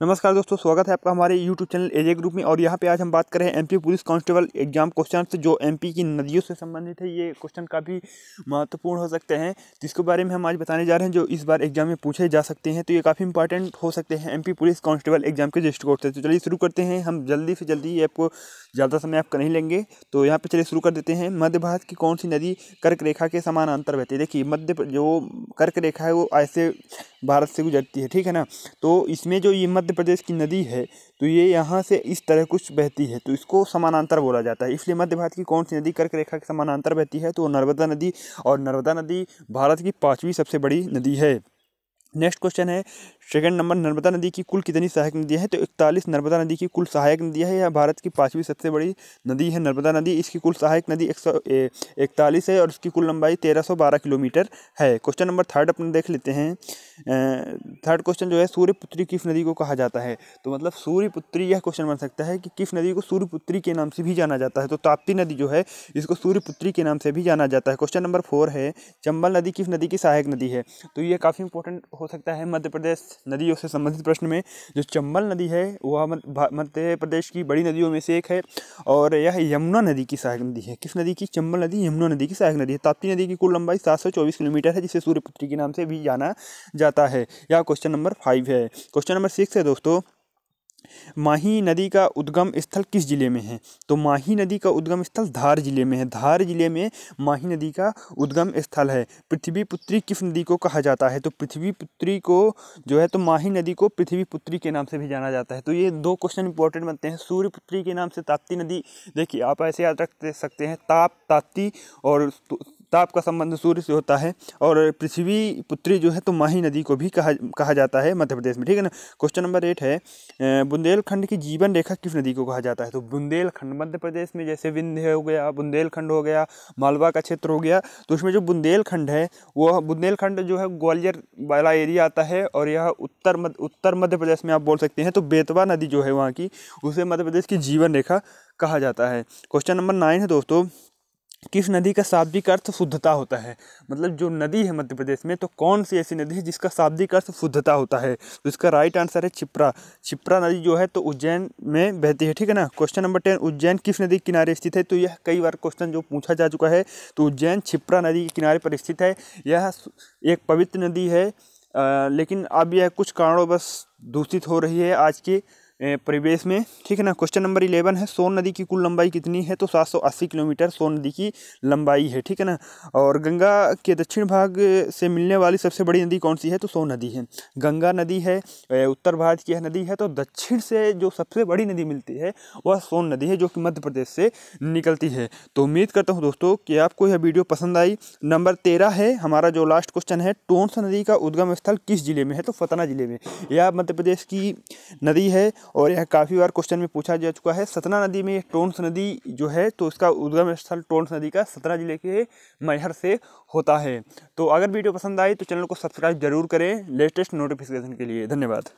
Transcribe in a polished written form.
नमस्कार दोस्तों, स्वागत है आपका हमारे YouTube चैनल एजे ग्रुप में। और यहाँ पे आज हम बात कर रहे हैं MP police constable exam question जो एमपी की नदियों से संबंधित है। ये क्वेश्चन काफ़ी महत्वपूर्ण हो सकते हैं, जिसके बारे में हम आज बताने जा रहे हैं, जो इस बार एग्जाम में पूछे जा सकते हैं। तो ये काफ़ी इंपॉर्टेंट हो सकते हैं एमपी पुलिस कांस्टेबल एग्जाम के दृष्टिकोण से। तो चलिए शुरू करते हैं हम जल्दी से जल्दी, ये आपको ज़्यादा समय आपका नहीं लेंगे। तो यहाँ पे चलिए शुरू कर देते हैं। मध्य भारत की कौन सी नदी कर्क रेखा के समानांतर बहती है? देखिए, जो कर्क रेखा है वो ऐसे भारत से गुजरती है, ठीक है ना। तो इसमें जो ये मध्य प्रदेश की नदी है, तो ये यहाँ से इस तरह कुछ बहती है, तो इसको समानांतर बोला जाता है। इसलिए मध्य भारत की कौन सी नदी कर्क रेखा के समानांतर बहती है? तो नर्मदा नदी। और नर्मदा नदी भारत की 5वीं सबसे बड़ी नदी है। नेक्स्ट क्वेश्चन है, सेकंड नंबर, नर्मदा नदी की कुल कितनी सहायक नदियाँ हैं? तो 41 नर्मदा नदी की कुल सहायक नदियाँ है। यह भारत की 5वीं सबसे बड़ी नदी है नर्मदा नदी। इसकी कुल सहायक नदी 141 है और इसकी कुल लंबाई 1312 किलोमीटर है। क्वेश्चन नंबर थर्ड अपन देख लेते हैं। थर्ड क्वेश्चन जो है, सूर्यपुत्री किस नदी को कहा जाता है? तो मतलब सूर्यपुत्री, यह क्वेश्चन बन सकता है कि किस नदी को सूर्यपुत्री के नाम से भी जाना जाता है? तो ताप्ती नदी जो है, इसको सूर्यपुत्री के नाम से भी जाना जाता है। क्वेश्चन नंबर 4 है, चंबल नदी किस नदी की सहायक नदी है? तो ये काफ़ी इंपॉर्टेंट हो सकता है मध्य प्रदेश नदियों से संबंधित प्रश्न में। जो चंबल नदी है वह मध्य प्रदेश की बड़ी नदियों में से एक है और यह यमुना नदी की सहायक नदी है। किस नदी की? चंबल नदी यमुना नदी की सहायक नदी है। ताप्ती नदी की कुल लंबाई 724 किलोमीटर है, जिसे सूर्यपुत्री के नाम से भी जाना जाता है। यह क्वेश्चन नंबर 5 है। क्वेश्चन नंबर 6 है दोस्तों, माही नदी का उद्गम स्थल किस जिले में है? तो माही नदी का उद्गम स्थल धार जिले में है। धार जिले में माही नदी का उद्गम स्थल है। पृथ्वी पुत्री किस नदी को कहा जाता है? तो पृथ्वी पुत्री को जो है, तो माही नदी को पृथ्वी पुत्री के नाम से भी जाना जाता है। तो ये दो क्वेश्चन इंपॉर्टेंट बनते हैं। सूर्य पुत्री के नाम से ताप्ती नदी, देखिए आप ऐसे याद रख सकते हैं, ताप्ती, और ताप का संबंध सूर्य से होता है, और पृथ्वी पुत्री जो है तो माही नदी को भी कहा जाता है मध्य प्रदेश में, ठीक है ना। क्वेश्चन नंबर 8 है, बुंदेलखंड की जीवन रेखा किस नदी को कहा जाता है? तो बुंदेलखंड मध्य प्रदेश में, जैसे विंध्य हो गया, बुंदेलखंड हो गया, मालवा का क्षेत्र हो गया, तो उसमें जो बुंदेलखंड है, वह बुंदेलखंड जो है ग्वालियर वाला एरिया आता है, और यह उत्तर मध्य प्रदेश में आप बोल सकते हैं। तो बेतवा नदी जो है वहाँ की, उसे मध्य प्रदेश की जीवन रेखा कहा जाता है। क्वेश्चन नंबर 9 है दोस्तों, किस नदी का शाब्दिक अर्थ शुद्धता होता है? मतलब जो नदी है मध्य प्रदेश में, तो कौन सी ऐसी नदी है जिसका शाब्दिक अर्थ शुद्धता होता है? तो इसका राइट आंसर है क्षिप्रा। क्षिप्रा नदी जो है तो उज्जैन में बहती है, ठीक है ना। क्वेश्चन नंबर 10, उज्जैन किस नदी के किनारे स्थित है? तो यह कई बार क्वेश्चन जो पूछा जा चुका है। तो उज्जैन क्षिप्रा नदी के किनारे पर स्थित है। यह एक पवित्र नदी है, लेकिन अब यह कुछ कारणों बस दूषित हो रही है आज के परिवेश में, ठीक है ना। क्वेश्चन नंबर 11 है, सोन नदी की कुल लंबाई कितनी है? तो 780 किलोमीटर सोन नदी की लंबाई है, ठीक है ना। और गंगा के दक्षिण भाग से मिलने वाली सबसे बड़ी नदी कौन सी है? तो सोन नदी है। गंगा नदी है, उत्तर भारत की यह नदी है। तो दक्षिण से जो सबसे बड़ी नदी मिलती है वह सोन नदी है, जो कि मध्य प्रदेश से निकलती है। तो उम्मीद करता हूँ दोस्तों कि आपको यह वीडियो पसंद आई। नंबर 13 है हमारा जो लास्ट क्वेश्चन है, टोंस नदी का उद्गम स्थल किस जिले में है? तो सतना जिले में। यह मध्य प्रदेश की नदी है और यह काफ़ी बार क्वेश्चन में पूछा जा चुका है। सतना नदी में टोंस नदी जो है, तो इसका उद्गम स्थल टोंस नदी का सतना जिले के मैहर से होता है। तो अगर वीडियो पसंद आई तो चैनल को सब्सक्राइब जरूर करें लेटेस्ट नोटिफिकेशन के लिए। धन्यवाद।